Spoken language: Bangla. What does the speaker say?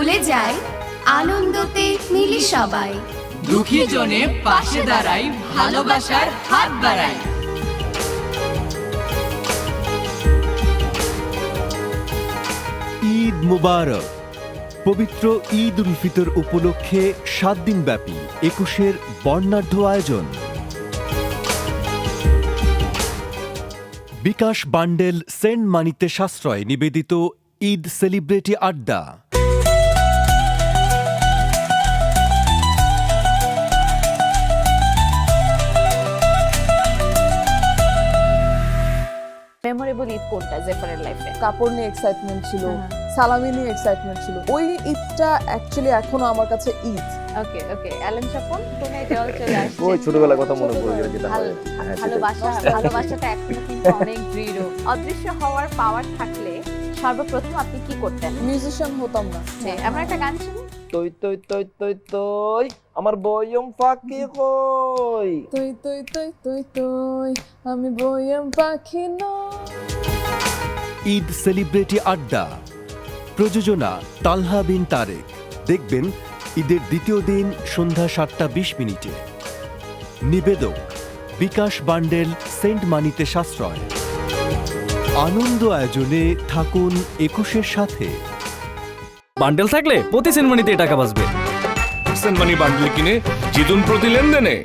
ভুলে যাই আনন্দতে মিলি সবাই, দুঃখী জনে পাশে দাঁড়াই, ভালোবাসার হাত বাড়াই। ঈদ মুবারক। পবিত্র ঈদ উল ফিতর উপলক্ষে 7 দিন ব্যাপী 21-এর বর্ণাঢ্য আয়োজন। বিকাশ বান্ডেল সেন্ট মানিতে সাশ্রয় নিবেদিত ঈদ সেলিব্রিটি আড্ডা। মেমোরেবল ঈদ কোনটা জেফারের লাইফে? কাপড় নিয়ে এক্সাইটমেন্ট ছিল, সালামি নিয়ে এক্সাইটমেন্ট ছিল। ওই ঈদটা অ্যাকচুয়ালি এখনো আমার কাছে ঈদ। ওকে ওকে, অ্যালেন স্বপন তুমি জল চলে আসছে। ওই ছোটবেলার কথা মনে পড়ে গেল যেটা হয়। ভালোবাসাটা এখনো কিন্তু অনেক দৃঢ়। অদৃশ্য হওয়ার পাওয়ার থাকলে সর্বপ্রথম আপনি কি করতেন? মিউজিশিয়ান হতাম না। আমরা একটা গান শুনি। তই তই তই তই তই আমার বয়ম ফাঁকি কই। তুই তুই তুই তুই তুই আমি বইয়াম পাখি নই। ঈদ সেলিব্রিটি আড্ডা, প্রযোজনা তালহা বিন তারেক। দেখবেন ঈদের দ্বিতীয় দিন সন্ধ্যা 7:20। নিবেদক বিকাশ বান্ডেল সেন্ট মানিতে সাশ্রয়। আনন্দ আয়োজনে থাকুন 21-এর সাথে। বান্ডেল থাকলে প্রতি সেনমানিতে টাকা বাঁচবে। সেনমানি বান্ডেল কিনে জিতুন প্রতি লেনদেনে।